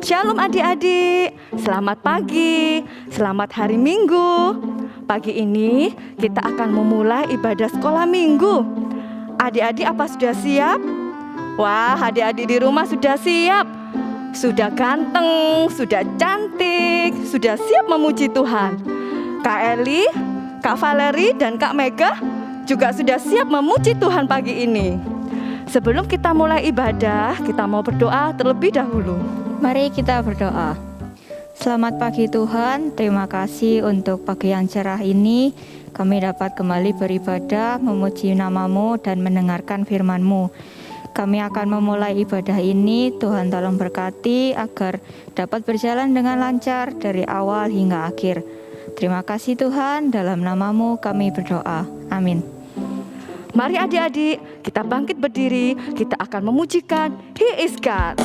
Shalom adik-adik, selamat pagi, selamat hari Minggu. Pagi ini kita akan memulai ibadah sekolah minggu. Adik-adik apa sudah siap? Wah, adik-adik di rumah sudah siap. Sudah ganteng, sudah cantik, sudah siap memuji Tuhan. Kak Eli, Kak Valeri, dan Kak Mega juga sudah siap memuji Tuhan pagi ini. Sebelum kita mulai ibadah, kita mau berdoa terlebih dahulu. Mari kita berdoa. Selamat pagi Tuhan, terima kasih untuk pagi yang cerah ini. Kami dapat kembali beribadah, memuji nama-Mu dan mendengarkan firman-Mu. Kami akan memulai ibadah ini, Tuhan tolong berkati agar dapat berjalan dengan lancar dari awal hingga akhir. Terima kasih Tuhan, dalam nama-Mu kami berdoa. Amin. Mari adik-adik, kita bangkit berdiri, kita akan memujikan He is God.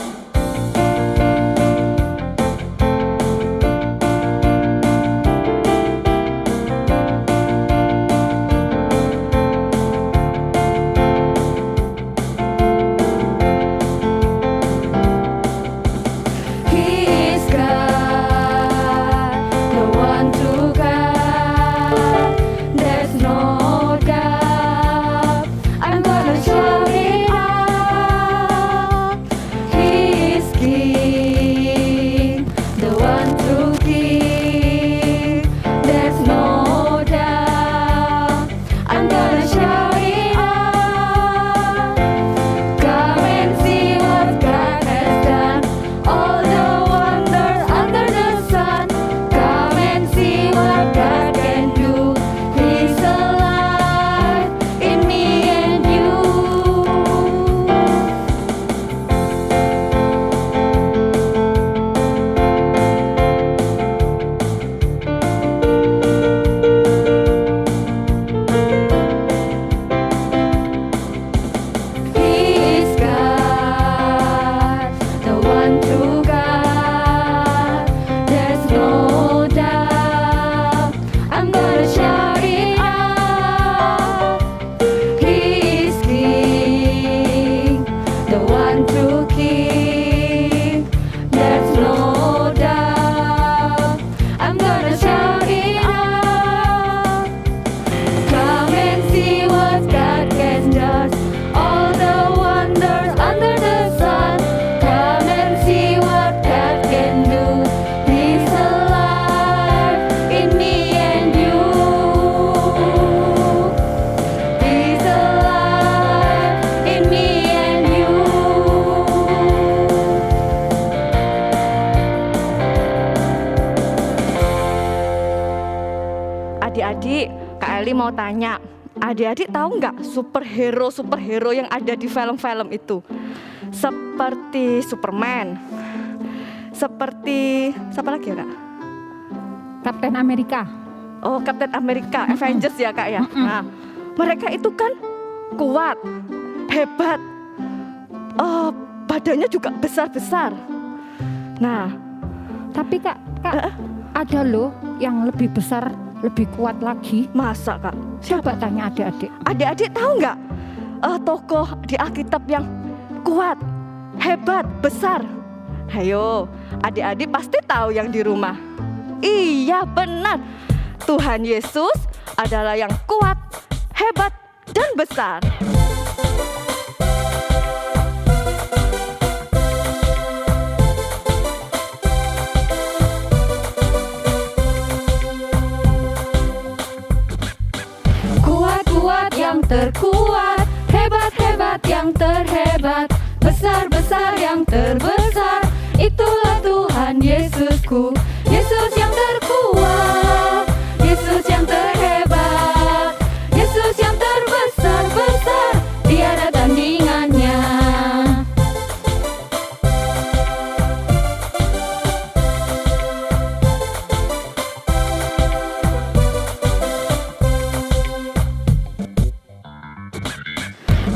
Eli mau tanya, adik-adik tahu nggak superhero yang ada di film-film itu? Seperti Superman, seperti siapa lagi ya, Kak? Kapten Amerika. Oh, Captain America, Avengers ya, Kak ya. Nah, mereka itu kan kuat, hebat, badannya juga besar-besar. Nah, Tapi Kak, ada loh yang lebih besar, lebih kuat lagi. masa, Kak? Coba tanya adik-adik. Adik-adik tahu nggak tokoh di Alkitab yang kuat, hebat, besar? Ayo, adik-adik pasti tahu yang di rumah. Iya, benar. Tuhan Yesus adalah yang kuat, hebat, dan besar. Kuat-kuat yang terkuat, hebat-hebat yang terhebat, besar-besar yang terbesar, itulah Tuhan Yesusku. Yesus yang terkuat, Yesus yang terhebat, Yesus yang terbesar-besar, tiada tandingannya.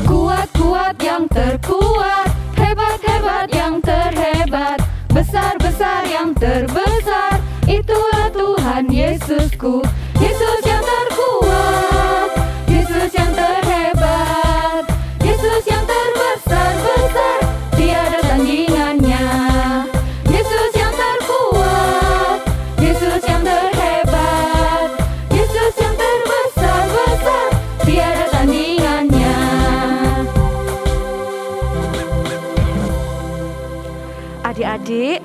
Kuat-kuat yang terkuat, hebat-hebat yang terhebat, besar-besar yang terbesar, itulah Tuhan Yesusku. Yesus yang terkuat, Yesus yang terhebat, Yesus yang terbesar-besar, tiada tandingannya. Yesus yang terkuat, Yesus yang terhebat, Yesus yang terbesar-besar, tiada tandingannya. Adik-adik,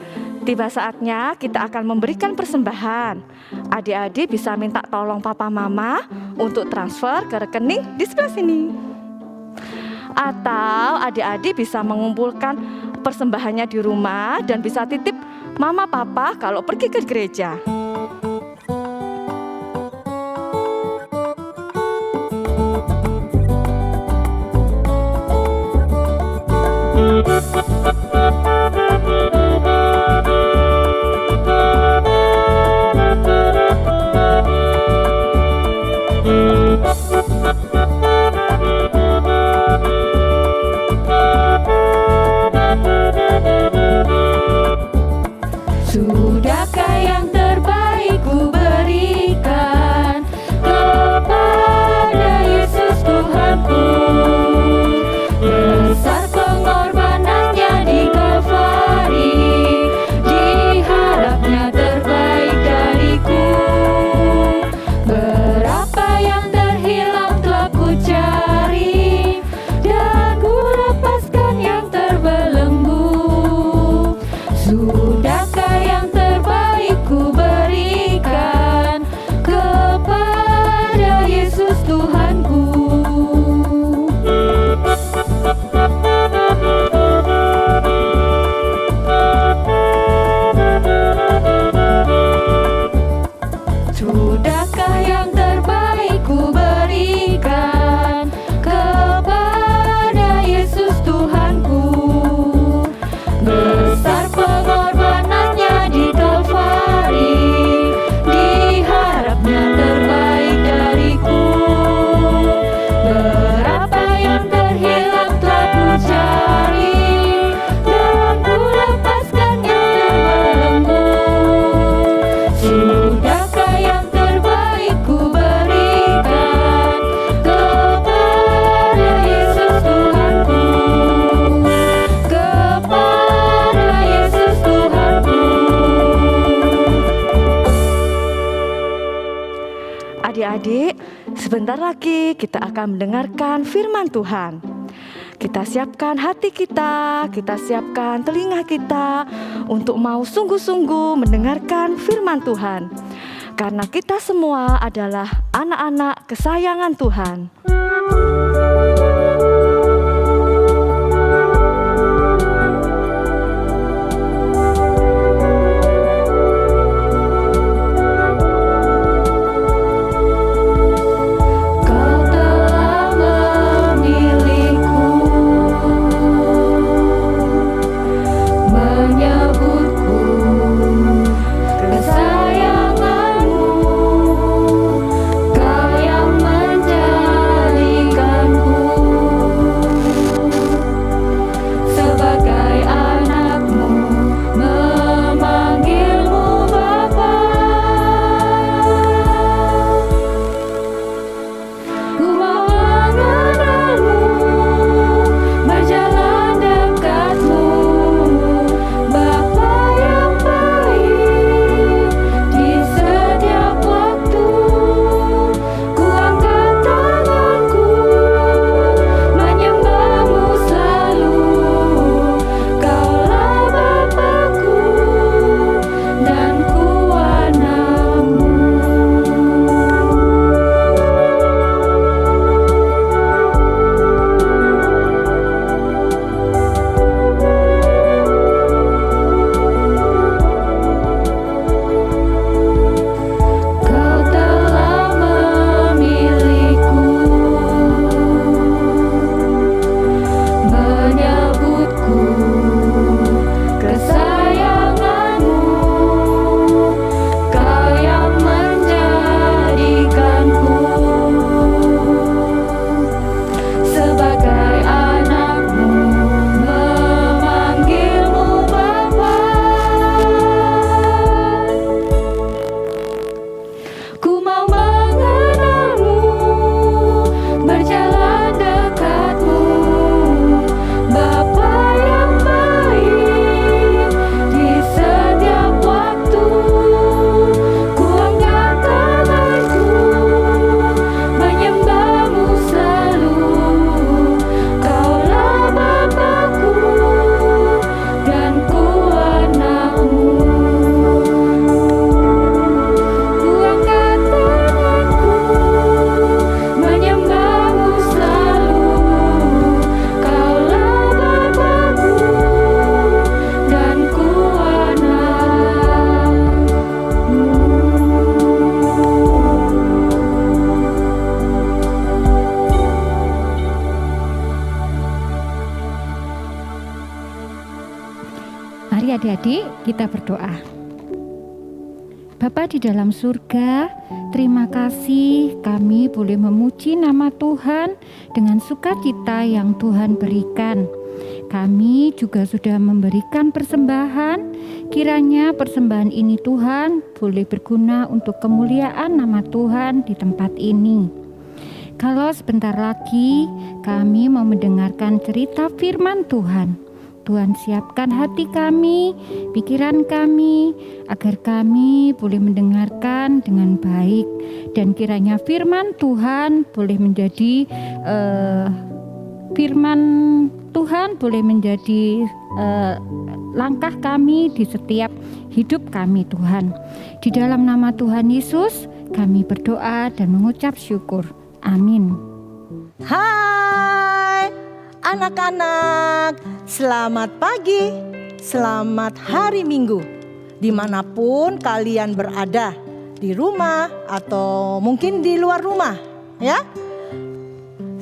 tiba saatnya kita akan memberikan persembahan. Adik-adik bisa minta tolong papa mama untuk transfer ke rekening di sebelah sini. Atau adik-adik bisa mengumpulkan persembahannya di rumah dan bisa titip mama papa kalau pergi ke gereja. Sudahkah yang terbaik ku berikan kepada Yesus Tuhanku? Besar pengorbanannya di Kalvari, diharapnya terbaik dariku. Berapa yang terhilang telah ku cari, dan ku lepaskan yang terbelenggu. Sudahkah yang terbaik ku berikan kepada Yesus Tuhanku? Sudahkah yang terbaik ku berikan kepada Yesus Tuhanku? Besar pengorbanannya di Kalvari, diharapnya terbaik dariku. Berapa yang terhilang telah ku cari, dan ku lepaskan yang terbelenggu. Sudahkah yang terbaik ku berikan kepada Yesus Tuhanku? Kepada Yesus Tuhanku. Adik-adik, sebentar lagi kita akan mendengarkan firman Tuhan. Kita siapkan hati kita siapkan telinga kita untuk mau sungguh-sungguh mendengarkan firman Tuhan. Karena kita semua adalah anak-anak kesayangan Tuhan. Mari adik-adik kita berdoa. Bapa di dalam surga, terima kasih kami boleh memuji nama Tuhan dengan sukacita yang Tuhan berikan. Kami juga sudah memberikan persembahan, kiranya persembahan ini Tuhan boleh berguna untuk kemuliaan nama Tuhan di tempat ini. Kalau sebentar lagi kami mau mendengarkan cerita firman Tuhan, Tuhan siapkan hati kami, pikiran kami, agar kami boleh mendengarkan dengan baik. Dan kiranya firman Tuhan boleh menjadi langkah kami di setiap hidup kami Tuhan. Di dalam nama Tuhan Yesus kami berdoa dan mengucap syukur. Amin. Hai anak-anak, selamat pagi, selamat hari Minggu. Dimanapun kalian berada, di rumah atau mungkin di luar rumah, ya.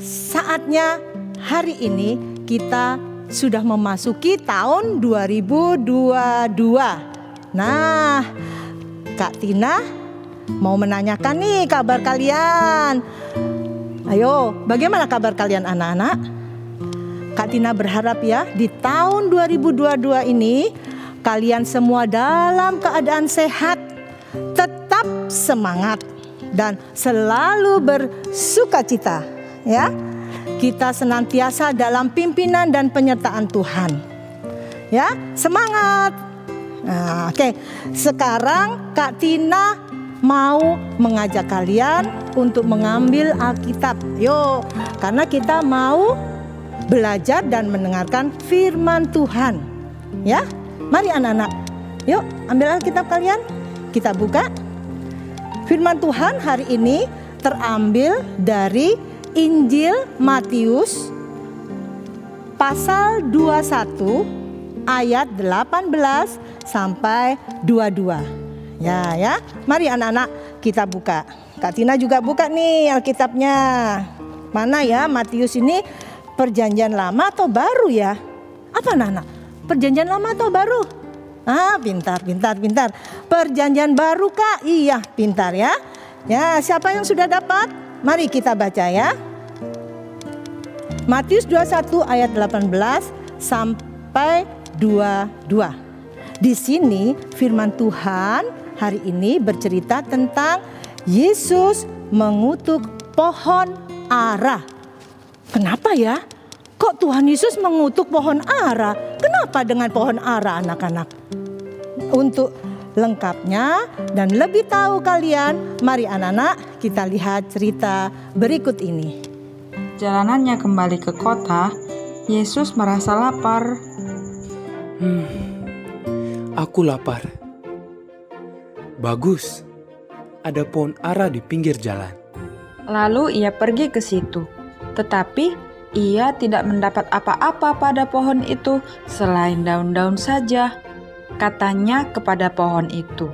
Saatnya hari ini kita sudah memasuki tahun 2022. Nah, Kak Tina mau menanyakan nih kabar kalian. Ayo, bagaimana kabar kalian anak-anak? Kak Tina berharap ya di tahun 2022 ini kalian semua dalam keadaan sehat, tetap semangat dan selalu bersukacita ya. Kita senantiasa dalam pimpinan dan penyertaan Tuhan. Ya, semangat. Nah, oke. Sekarang Kak Tina mau mengajak kalian untuk mengambil Alkitab. Yuk, karena kita mau belajar dan mendengarkan firman Tuhan. Ya, mari anak-anak. Yuk, ambil Alkitab kalian. Kita buka. Firman Tuhan hari ini terambil dari Injil Matius pasal 21 ayat 18 sampai 22. Ya. Mari anak-anak kita buka. Kak Tina juga buka nih Alkitabnya. Mana ya Matius ini? Perjanjian lama atau baru ya? Apa anak-anak? Perjanjian lama atau baru? Pintar. Perjanjian baru Kak? Iya, pintar ya. Ya, siapa yang sudah dapat? Mari kita baca ya. Matius 21 ayat 18 sampai 22. Di sini firman Tuhan hari ini bercerita tentang Yesus mengutuk pohon ara. Kenapa ya? Kok Tuhan Yesus mengutuk pohon ara? Kenapa dengan pohon ara anak-anak? Untuk lengkapnya dan lebih tahu kalian, mari anak-anak kita lihat cerita berikut ini. Jalanannya kembali ke kota, Yesus merasa lapar. Aku lapar. Bagus, ada pohon ara di pinggir jalan. Lalu ia pergi ke situ. Tetapi ia tidak mendapat apa-apa pada pohon itu selain daun-daun saja. Katanya kepada pohon itu,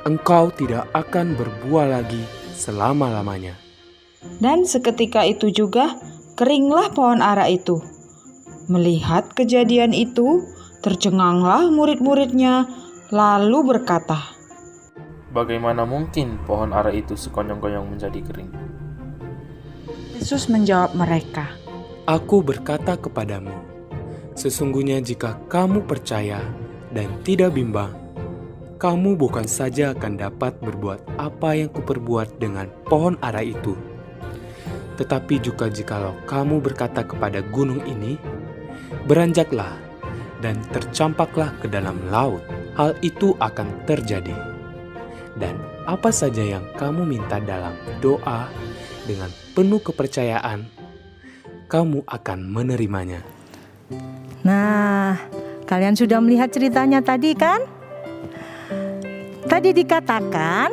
Engkau tidak akan berbuah lagi selama-lamanya. dan seketika itu juga keringlah pohon ara itu. Melihat kejadian itu, tercenganglah murid-muridnya, lalu berkata, Bagaimana mungkin pohon ara itu sekonyong-konyong menjadi kering? Yesus menjawab mereka, Aku berkata kepadamu, sesungguhnya jika kamu percaya dan tidak bimbang, kamu bukan saja akan dapat berbuat apa yang kuperbuat dengan pohon ara itu, tetapi juga jikalau kamu berkata kepada gunung ini, beranjaklah dan tercampaklah ke dalam laut, hal itu akan terjadi. Dan apa saja yang kamu minta dalam doa dengan penuh kepercayaan, kamu akan menerimanya. Nah, kalian sudah melihat ceritanya tadi kan? Tadi dikatakan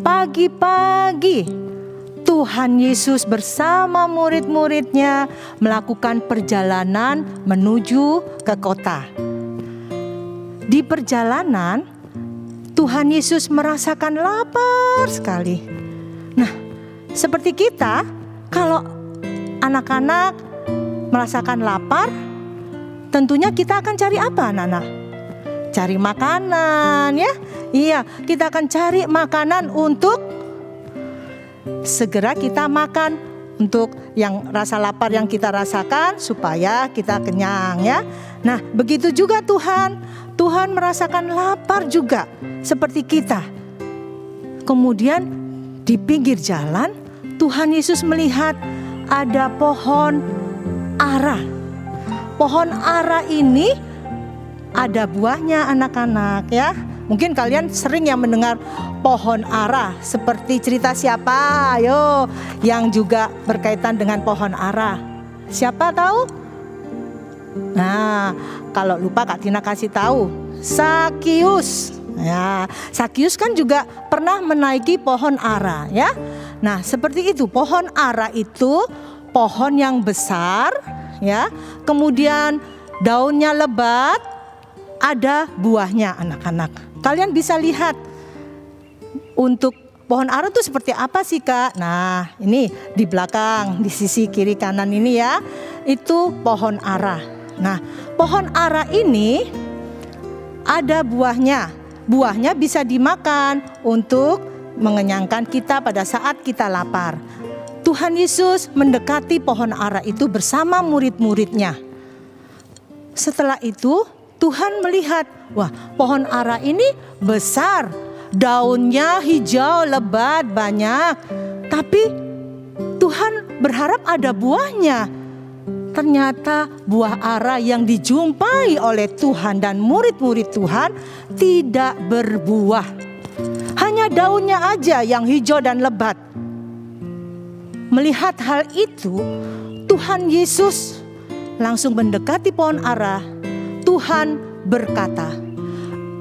pagi-pagi Tuhan Yesus bersama murid-muridnya melakukan perjalanan menuju ke kota. Di perjalanan, Tuhan Yesus merasakan lapar sekali. Nah, seperti kita, kalau anak-anak merasakan lapar, tentunya kita akan cari apa anak-anak? cari makanan ya. Iya, kita akan cari makanan untuk segera kita makan, untuk yang rasa lapar yang kita rasakan supaya kita kenyang ya. Nah, begitu juga Tuhan merasakan lapar juga seperti kita. Kemudian di pinggir jalan Tuhan Yesus melihat ada pohon ara. Pohon ara ini ada buahnya anak-anak ya. Mungkin kalian sering yang mendengar pohon ara. Seperti cerita siapa? Ayo, yang juga berkaitan dengan pohon ara. Siapa tahu? Nah, kalau lupa Kak Tina kasih tahu. Sakius. Ya, Sakius kan juga pernah menaiki pohon ara ya. Nah, seperti itu. Pohon ara itu pohon yang besar ya. Kemudian daunnya lebat, ada buahnya anak-anak. Kalian bisa lihat untuk pohon ara itu seperti apa sih Kak? Nah, ini di belakang, di sisi kiri kanan ini ya, itu pohon ara. Nah, pohon ara ini ada buahnya. Buahnya bisa dimakan untuk mengenyangkan kita pada saat kita lapar. Tuhan Yesus mendekati pohon ara itu bersama murid-muridnya. Setelah itu Tuhan melihat, wah, pohon ara ini besar, daunnya hijau, lebat, banyak. Tapi Tuhan berharap ada buahnya. Ternyata buah ara yang dijumpai oleh Tuhan dan murid-murid Tuhan tidak berbuah. Hanya daunnya aja yang hijau dan lebat. Melihat hal itu, Tuhan Yesus langsung mendekati pohon ara. Tuhan berkata,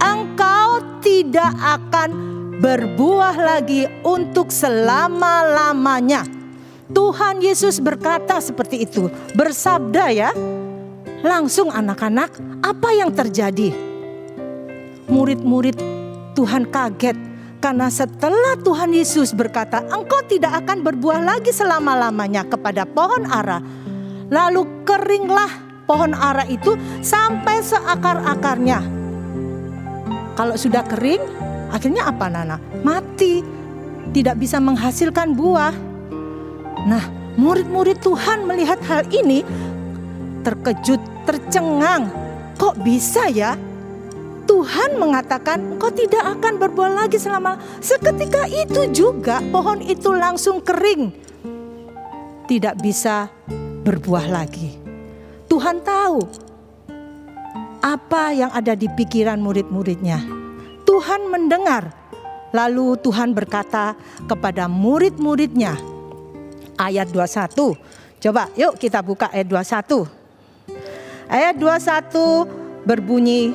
engkau tidak akan berbuah lagi untuk selama-lamanya. Tuhan Yesus berkata seperti itu, bersabda ya. Langsung anak-anak, apa yang terjadi? Murid-murid Tuhan kaget karena setelah Tuhan Yesus berkata, engkau tidak akan berbuah lagi selama-lamanya kepada pohon ara. Lalu keringlah pohon ara itu sampai seakar-akarnya. Kalau sudah kering, akhirnya apa Nana? Mati, tidak bisa menghasilkan buah. Nah, murid-murid Tuhan melihat hal ini terkejut, tercengang. Kok bisa ya? Tuhan mengatakan engkau tidak akan berbuah lagi selama. Seketika itu juga pohon itu langsung kering. Tidak bisa berbuah lagi. Tuhan tahu apa yang ada di pikiran murid-muridnya. Tuhan mendengar. Lalu Tuhan berkata kepada murid-muridnya. Ayat 21. Coba yuk kita buka ayat 21. Ayat 21 berbunyi,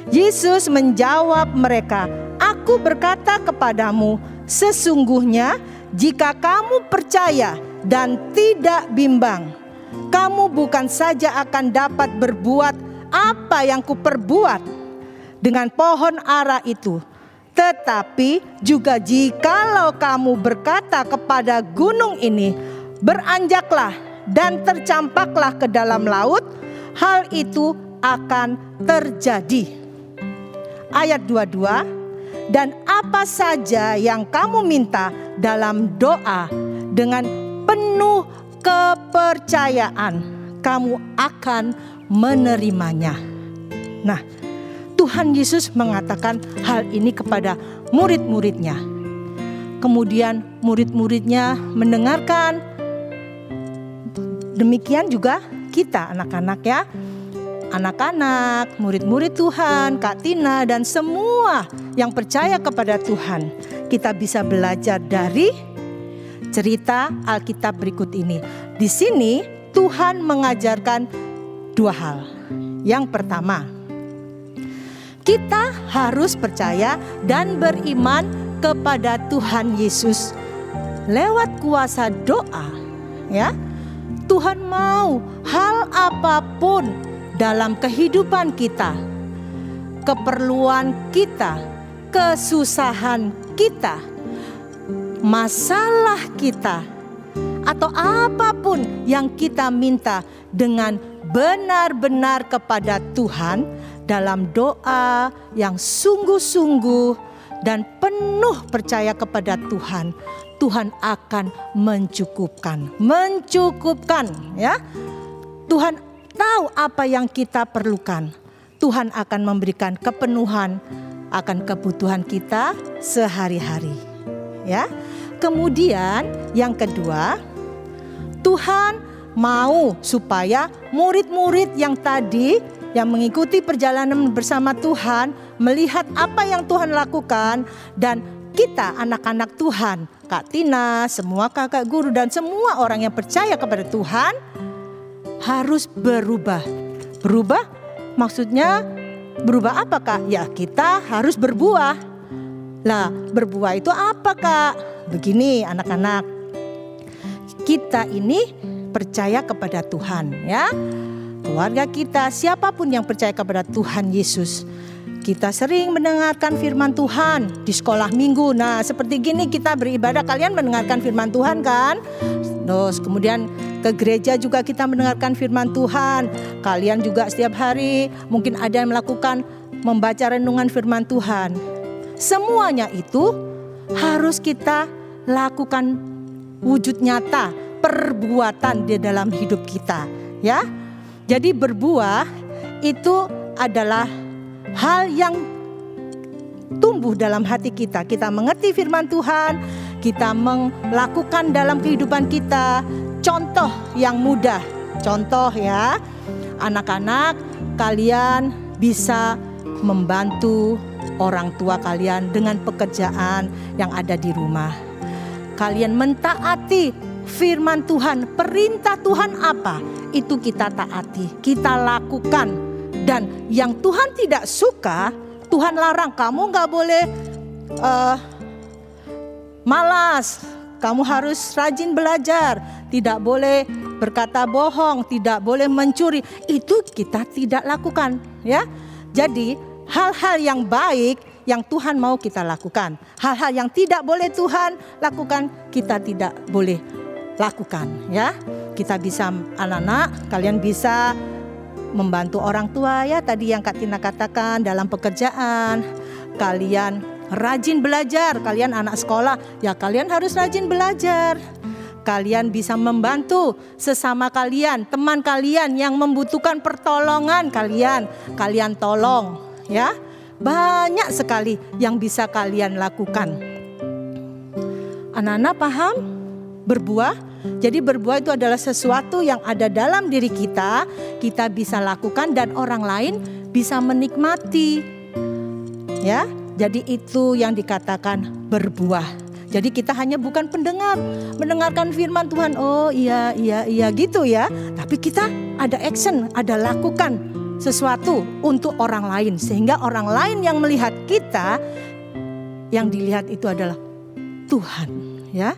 Yesus menjawab mereka, aku berkata kepadamu, sesungguhnya jika kamu percaya dan tidak bimbang, kamu bukan saja akan dapat berbuat apa yang kuperbuat dengan pohon ara itu, tetapi juga jikalau kamu berkata kepada gunung ini, beranjaklah dan tercampaklah ke dalam laut, hal itu akan terjadi. Ayat 22, dan apa saja yang kamu minta dalam doa dengan penuh kepercayaan, kamu akan menerimanya. Nah, Tuhan Yesus mengatakan hal ini kepada murid-muridnya. Kemudian murid-muridnya mendengarkan. Demikian juga kita anak-anak ya. Anak-anak, murid-murid Tuhan, Kak Tina dan semua yang percaya kepada Tuhan. Kita bisa belajar dari cerita Alkitab berikut ini. Di sini Tuhan mengajarkan dua hal. Yang pertama, kita harus percaya dan beriman kepada Tuhan Yesus lewat kuasa doa. Ya, Tuhan mau hal apapun dalam kehidupan kita, keperluan kita, kesusahan kita, masalah kita, atau apapun yang kita minta dengan benar-benar kepada Tuhan, dalam doa yang sungguh-sungguh dan penuh percaya kepada Tuhan, Tuhan akan mencukupkan ya. Tuhan tahu apa yang kita perlukan. Tuhan akan memberikan kepenuhan akan kebutuhan kita sehari-hari, ya. Kemudian yang kedua, Tuhan mau supaya murid-murid yang tadi yang mengikuti perjalanan bersama Tuhan melihat apa yang Tuhan lakukan, dan kita anak-anak Tuhan, Kak Tina, semua kakak guru dan semua orang yang percaya kepada Tuhan harus berubah. Berubah maksudnya berubah apa, Kak? Ya, kita harus berbuah. Lah, berbuah itu apa, Kak? Begini anak-anak, kita ini percaya kepada Tuhan, ya. Keluarga kita, siapapun yang percaya kepada Tuhan Yesus, kita sering mendengarkan firman Tuhan di sekolah minggu. Nah, seperti gini kita beribadah, kalian mendengarkan firman Tuhan kan? Terus kemudian ke gereja juga kita mendengarkan firman Tuhan. Kalian juga setiap hari mungkin ada yang melakukan membaca renungan firman Tuhan. Semuanya itu harus kita lakukan wujud nyata, perbuatan di dalam hidup kita, ya. Jadi berbuah itu adalah hal yang tumbuh dalam hati kita. Kita mengerti firman Tuhan, kita melakukan dalam kehidupan kita. Contoh yang mudah, contoh ya, anak-anak kalian bisa membantu orang tua kalian dengan pekerjaan yang ada di rumah. Kalian mentaati firman Tuhan, perintah Tuhan apa? Itu kita taati, kita lakukan. Dan yang Tuhan tidak suka, Tuhan larang, kamu gak boleh malas. Kamu harus rajin belajar, tidak boleh berkata bohong, tidak boleh mencuri. Itu kita tidak lakukan, ya. Jadi hal-hal yang baik yang Tuhan mau kita lakukan. Hal-hal yang tidak boleh Tuhan lakukan, kita tidak boleh lakukan, ya. Kita bisa, anak-anak, kalian bisa membantu orang tua, ya, tadi yang Kak Tina katakan dalam pekerjaan. Kalian rajin belajar, kalian anak sekolah, ya kalian harus rajin belajar. Kalian bisa membantu sesama kalian, teman kalian yang membutuhkan pertolongan kalian tolong, ya. Banyak sekali yang bisa kalian lakukan. Anak-anak paham? Berbuah. Jadi berbuah itu adalah sesuatu yang ada dalam diri kita bisa lakukan dan orang lain bisa menikmati. Ya, jadi itu yang dikatakan berbuah. Jadi kita hanya bukan pendengar, mendengarkan firman Tuhan, oh iya gitu ya. Tapi kita ada action, ada lakukan sesuatu untuk orang lain. Sehingga orang lain yang melihat kita, yang dilihat itu adalah Tuhan, ya.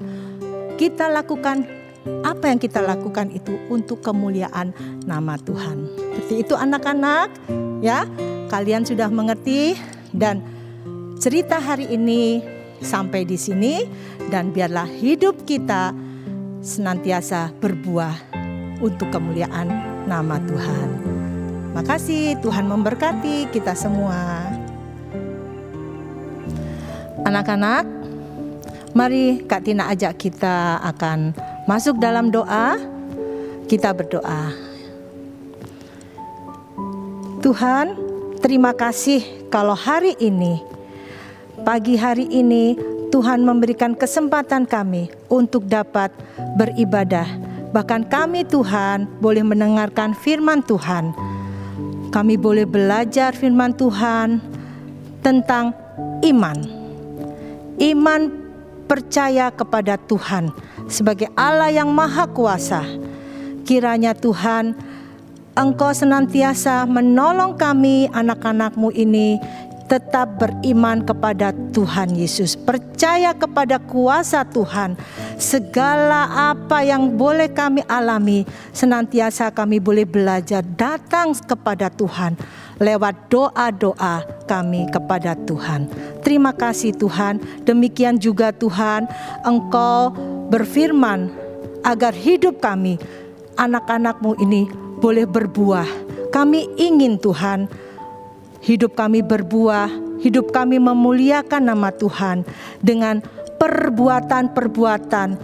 Kita lakukan apa yang kita lakukan itu untuk kemuliaan nama Tuhan. Seperti itu anak-anak, ya. Kalian sudah mengerti, dan cerita hari ini sampai di sini, dan biarlah hidup kita senantiasa berbuah untuk kemuliaan nama Tuhan. Makasih, Tuhan memberkati kita semua. Anak-anak, mari Kak Tina ajak kita akan masuk dalam doa. Kita berdoa. Tuhan, terima kasih kalau hari ini, pagi hari ini, Tuhan memberikan kesempatan kami untuk dapat beribadah. Bahkan kami, Tuhan, boleh mendengarkan firman Tuhan. Kami boleh belajar firman Tuhan tentang iman. Iman percaya kepada Tuhan sebagai Allah yang Maha Kuasa. Kiranya Tuhan, Engkau senantiasa menolong kami anak-anak-Mu ini tetap beriman kepada Tuhan Yesus, percaya kepada kuasa Tuhan. Segala apa yang boleh kami alami, senantiasa kami boleh belajar datang kepada Tuhan lewat doa-doa kami kepada Tuhan. Terima kasih Tuhan. Demikian juga Tuhan, Engkau berfirman agar hidup kami, anak-anak-Mu ini boleh berbuah. Kami ingin Tuhan hidup kami berbuah, hidup kami memuliakan nama Tuhan dengan perbuatan-perbuatan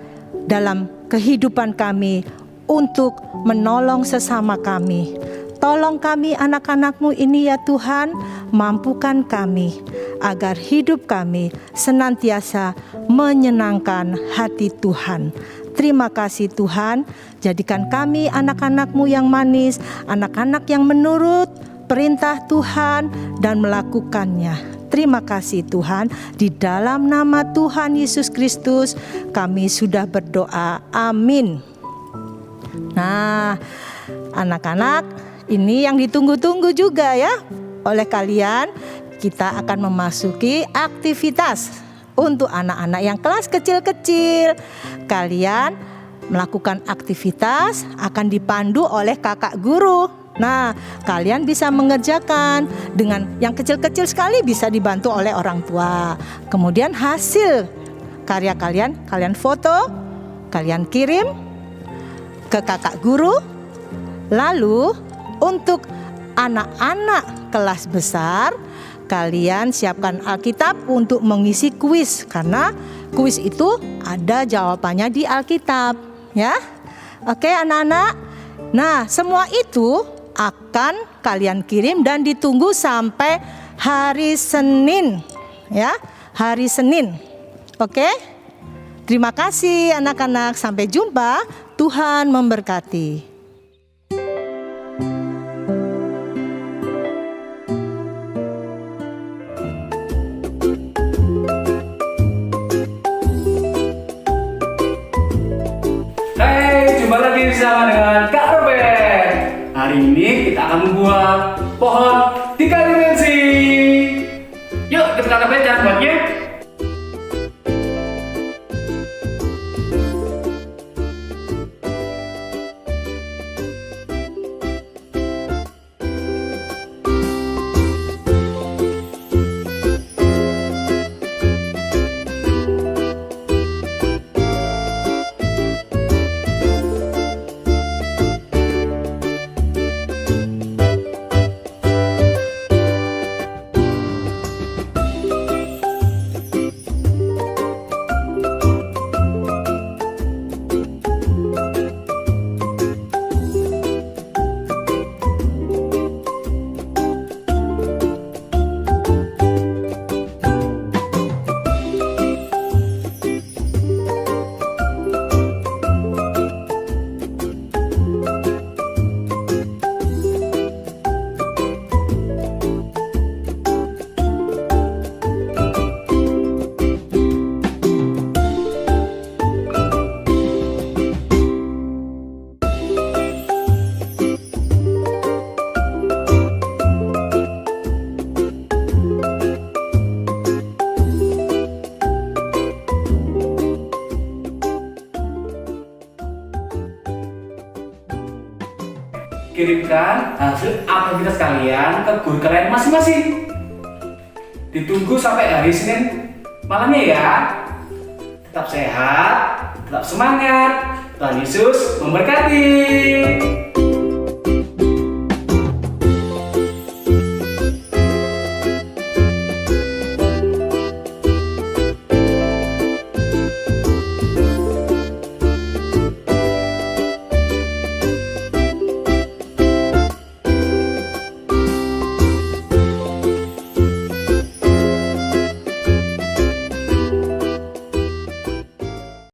dalam kehidupan kami untuk menolong sesama kami. Tolong kami anak-anak-Mu ini ya Tuhan, mampukan kami agar hidup kami senantiasa menyenangkan hati Tuhan. Terima kasih Tuhan, jadikan kami anak-anak-Mu yang manis, anak-anak yang menurut perintah Tuhan dan melakukannya. Terima kasih Tuhan, di dalam nama Tuhan Yesus Kristus kami sudah berdoa, amin. Nah, anak-anak, ini yang ditunggu-tunggu juga ya oleh kalian. Kita akan memasuki aktivitas untuk anak-anak yang kelas kecil-kecil. Kalian melakukan aktivitas akan dipandu oleh kakak guru. Nah, kalian bisa mengerjakan dengan yang kecil-kecil sekali, bisa dibantu oleh orang tua. Kemudian hasil karya kalian foto, kalian kirim ke kakak guru. Lalu untuk anak-anak kelas besar, kalian siapkan Alkitab untuk mengisi kuis, karena kuis itu ada jawabannya di Alkitab, ya. Oke anak-anak. Nah, semua itu akan kalian kirim dan ditunggu sampai hari Senin, ya. Hari Senin. Oke? Terima kasih anak-anak, sampai jumpa. Tuhan memberkati. Jumpa lagi bersama dengan Kak Robert. Hari ini kita akan membuat pohon 3 dimensi. Yuk kita Kak Robert cara buatnya. Kirimkan hasil aktivitas kalian ke guru kalian masing-masing. Ditunggu sampai hari Senin malamnya ya. Tetap sehat, tetap semangat. Tuhan Yesus memberkati.